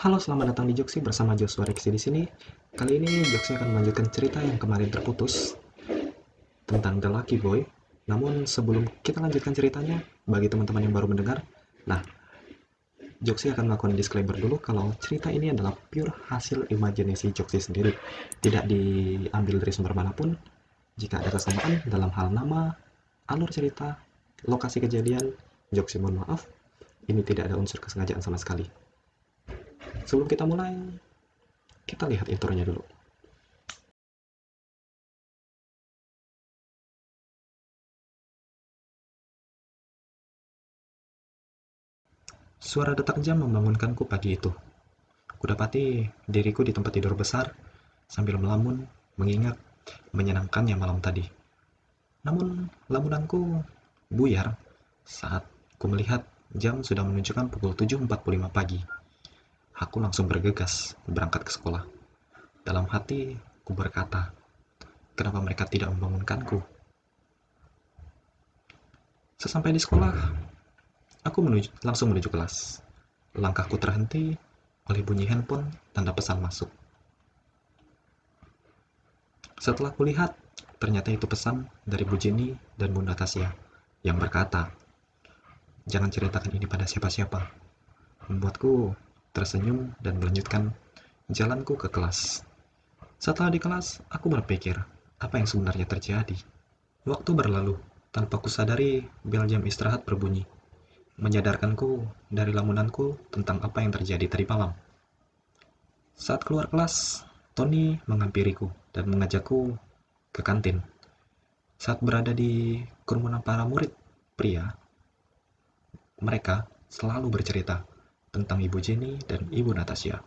Halo, selamat datang di Joksi bersama Joshua Reksi di sini. Kali ini Joksi akan melanjutkan cerita yang kemarin terputus tentang The Lucky Boy. Namun sebelum kita lanjutkan ceritanya, bagi teman-teman yang baru mendengar, nah, Joksi akan melakukan disclaimer dulu kalau cerita ini adalah pure hasil imajinasi Joksi sendiri, tidak diambil dari sumber manapun. Jika ada kesamaan dalam hal nama, alur cerita, lokasi kejadian, Joksi mohon maaf. Ini tidak ada unsur kesengajaan sama sekali. Sebelum kita mulai, kita lihat intronya dulu. Suara detak jam membangunkanku pagi itu. Kudapati diriku di tempat tidur besar, sambil melamun, mengingat menyenangkannya malam tadi. Namun, lamunanku buyar saat ku melihat jam sudah menunjukkan pukul 7.45 pagi. Aku langsung bergegas berangkat ke sekolah. Dalam hati, ku berkata, kenapa mereka tidak membangunkanku? Sesampai di sekolah, aku langsung menuju kelas. Langkahku terhenti oleh bunyi handphone tanda pesan masuk. Setelah kulihat, ternyata itu pesan dari Bu Jenny dan Bunda Tasya yang berkata, "Jangan ceritakan ini pada siapa-siapa." Membuatku tersenyum dan melanjutkan jalanku ke kelas. Setelah di kelas, aku berpikir, apa yang sebenarnya terjadi? Waktu berlalu, tanpa kusadari bel jam istirahat berbunyi, menyadarkanku dari lamunanku tentang apa yang terjadi tadi malam. Saat keluar kelas, Tony menghampiriku dan mengajakku ke kantin. Saat berada di kerumunan para murid pria, mereka selalu bercerita tentang Ibu Jenny dan Ibu Natasha.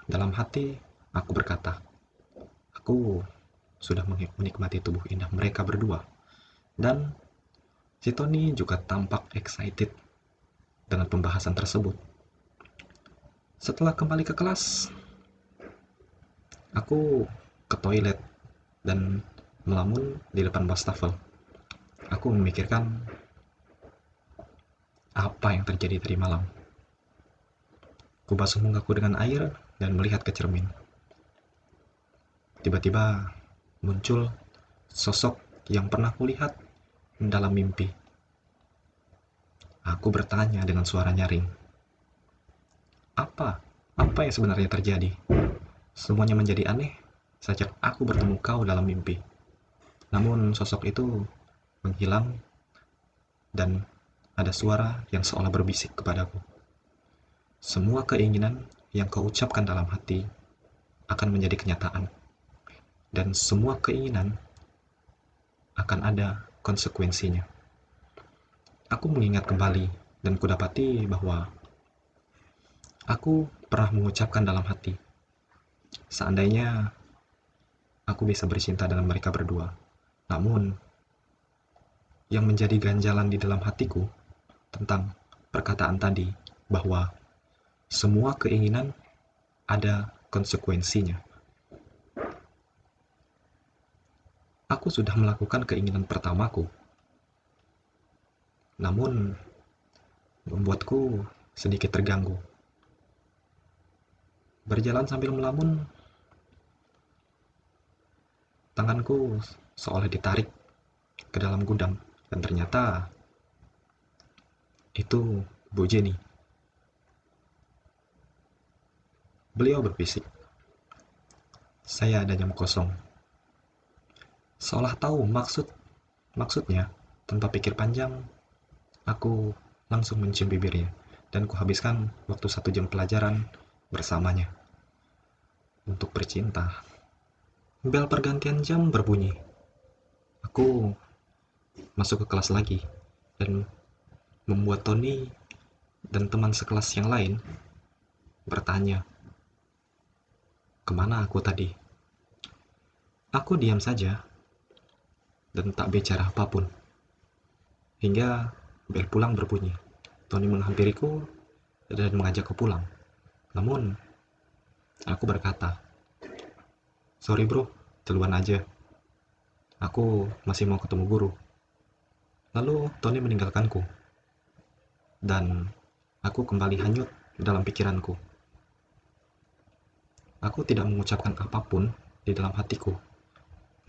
Dalam hati, aku berkata, aku sudah menikmati tubuh indah mereka berdua. Dan si Tony juga tampak excited dengan pembahasan tersebut. Setelah kembali ke kelas, aku ke toilet dan melamun di depan wastafel. Aku memikirkan apa yang terjadi tadi malam. Kubasuh mukaku dengan air dan melihat ke cermin. Tiba-tiba muncul sosok yang pernah kulihat dalam mimpi. Aku bertanya dengan suara nyaring. Apa? Apa yang sebenarnya terjadi? Semuanya menjadi aneh sejak aku bertemu kau dalam mimpi. Namun sosok itu menghilang dan ada suara yang seolah berbisik kepadaku. Semua keinginan yang kau ucapkan dalam hati akan menjadi kenyataan. Dan semua keinginan akan ada konsekuensinya. Aku mengingat kembali dan kudapati bahwa aku pernah mengucapkan dalam hati, seandainya aku bisa bercinta dengan mereka berdua. Namun, yang menjadi ganjalan di dalam hatiku tentang perkataan tadi bahwa semua keinginan ada konsekuensinya. Aku sudah melakukan keinginan pertamaku, namun membuatku sedikit terganggu. Berjalan sambil melamun, tanganku seolah ditarik ke dalam gudang dan ternyata itu Bu Jenny. Beliau berbisik, "Saya ada jam kosong." Seolah tahu maksudnya, tanpa pikir panjang, aku langsung mencium bibirnya dan kuhabiskan waktu 1 jam pelajaran bersamanya untuk bercinta. Bel pergantian jam berbunyi. Aku masuk ke kelas lagi dan membuat Tony dan teman sekelas yang lain bertanya, kemana aku tadi? Aku diam saja dan tak bicara apapun. Hingga bel pulang berbunyi. Tony menghampiriku dan mengajakku pulang. Namun, aku berkata, "Sorry bro, duluan aja. Aku masih mau ketemu guru." Lalu Tony meninggalkanku. Dan aku kembali hanyut dalam pikiranku. Aku tidak mengucapkan apapun di dalam hatiku.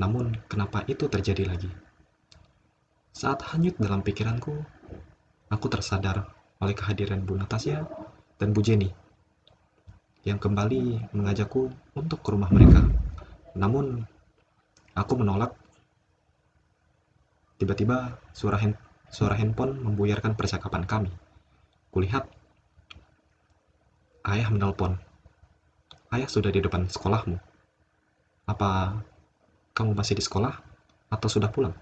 Namun, kenapa itu terjadi lagi? Saat hanyut dalam pikiranku, aku tersadar oleh kehadiran Bu Natasya dan Bu Jenny yang kembali mengajakku untuk ke rumah mereka. Namun, aku menolak. Tiba-tiba, suara handphone membuyarkan percakapan kami. Kulihat ayah menelpon. Ayah sudah di depan sekolahmu. Apa kamu masih di sekolah atau sudah pulang?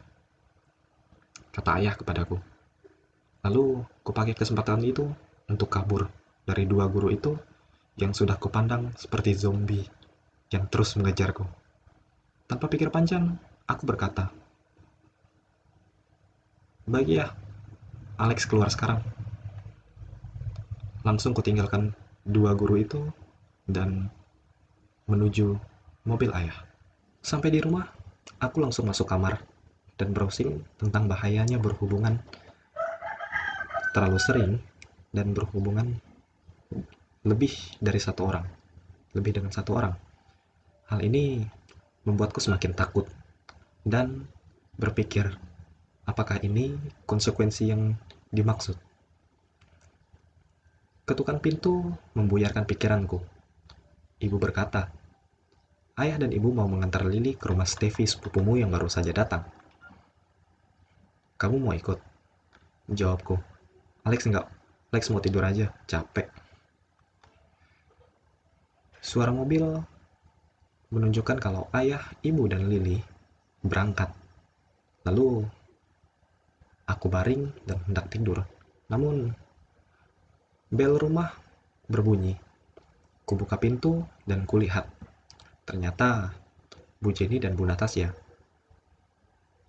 Kata ayah kepadaku. Lalu, kupakai kesempatan itu untuk kabur dari dua guru itu yang sudah kupandang seperti zombie yang terus mengejarku. Tanpa pikir panjang, aku berkata, "Baik ya, Alex keluar sekarang." Langsung kutinggalkan dua guru itu dan menuju mobil ayah. Sampai di rumah, aku langsung masuk kamar dan browsing tentang bahayanya berhubungan terlalu sering dan berhubungan lebih dari satu orang, lebih dengan satu orang. Hal ini membuatku semakin takut dan berpikir, apakah ini konsekuensi yang dimaksud? Ketukan pintu membuyarkan pikiranku. Ibu berkata, "Ayah dan ibu mau mengantar Lily ke rumah Stevie sepupumu yang baru saja datang. Kamu mau ikut?" Jawabku. "Alex enggak. Alex mau tidur aja, capek." Suara mobil menunjukkan kalau ayah, ibu, dan Lily berangkat. Lalu aku baring dan hendak tidur. Namun bel rumah berbunyi. Kubuka pintu dan kulihat. Ternyata Bu Jenny dan Bu Natasya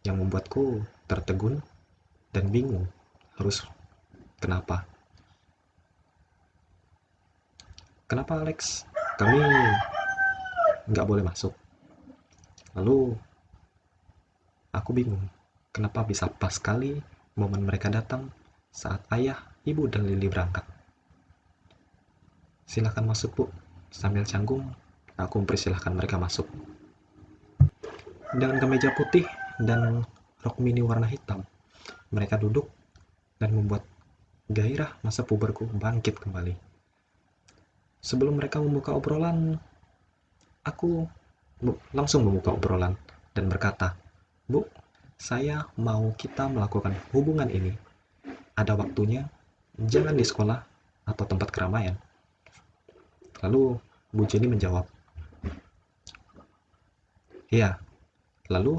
yang membuatku tertegun dan bingung harus kenapa. Kenapa Alex? Kami nggak boleh masuk. Lalu aku bingung. Kenapa bisa pas sekali momen mereka datang saat ayah, ibu, dan Lily berangkat. "Silakan masuk, Bu." Sambil canggung, aku mempersilahkan mereka masuk. Dengan kemeja putih dan rok mini warna hitam, mereka duduk dan membuat gairah masa puberku bangkit kembali. Sebelum mereka membuka obrolan, aku langsung membuka obrolan dan berkata, "Bu, saya mau kita melakukan hubungan ini. Ada waktunya, jangan di sekolah atau tempat keramaian." Lalu Bu Jenny menjawab, "Iya." Lalu,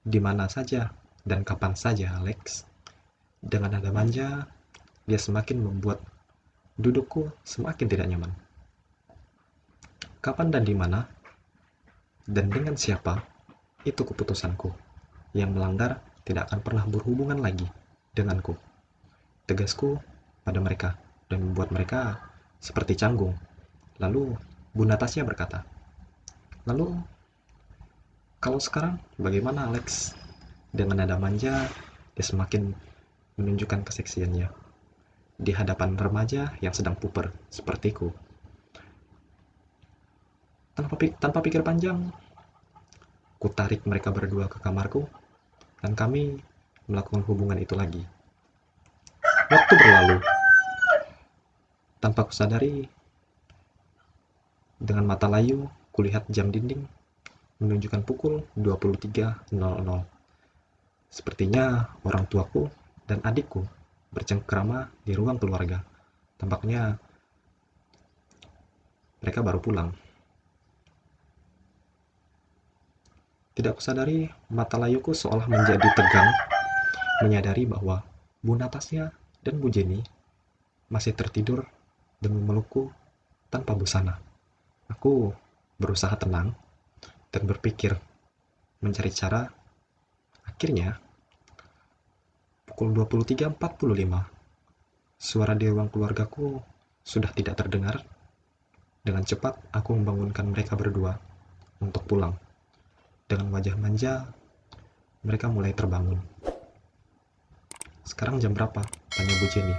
"Di mana saja dan kapan saja, Alex?" Dengan nada manja, dia semakin membuat dudukku semakin tidak nyaman. Kapan dan di mana, dan dengan siapa, itu keputusanku. Yang melanggar tidak akan pernah berhubungan lagi denganku. Tegasku pada mereka dan membuat mereka seperti canggung. Lalu Bu Natasya berkata, "Lalu, kalau sekarang bagaimana, Alex?" Dengan nada manja, dia semakin menunjukkan keseksiannya di hadapan remaja yang sedang puber sepertiku. Tanpa pikir panjang, ku tarik mereka berdua ke kamarku dan kami melakukan hubungan itu lagi. Waktu berlalu, tanpa kusadari, dengan mata layu, kulihat jam dinding menunjukkan pukul 23.00. Sepertinya orang tuaku dan adikku bercengkrama di ruang keluarga. Tampaknya mereka baru pulang. Tidak kusadari, mata layuku seolah menjadi tegang, menyadari bahwa Bu Natasya dan Bu Jenny masih tertidur dan memelukku tanpa busana. Aku berusaha tenang dan berpikir mencari cara. Akhirnya, pukul 23.45, suara di ruang keluargaku sudah tidak terdengar. Dengan cepat, aku membangunkan mereka berdua untuk pulang. Dengan wajah manja, mereka mulai terbangun. "Sekarang jam berapa?" tanya Bu Jenny.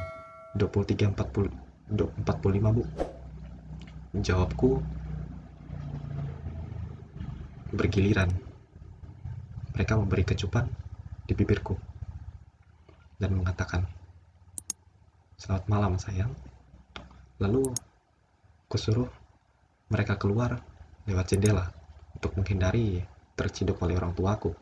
23.45, Bu. Jawabku bergiliran. Mereka memberi kecupan di bibirku dan mengatakan, "Selamat malam, sayang." Lalu kusuruh mereka keluar lewat jendela untuk menghindari terciduk oleh orang tuaku.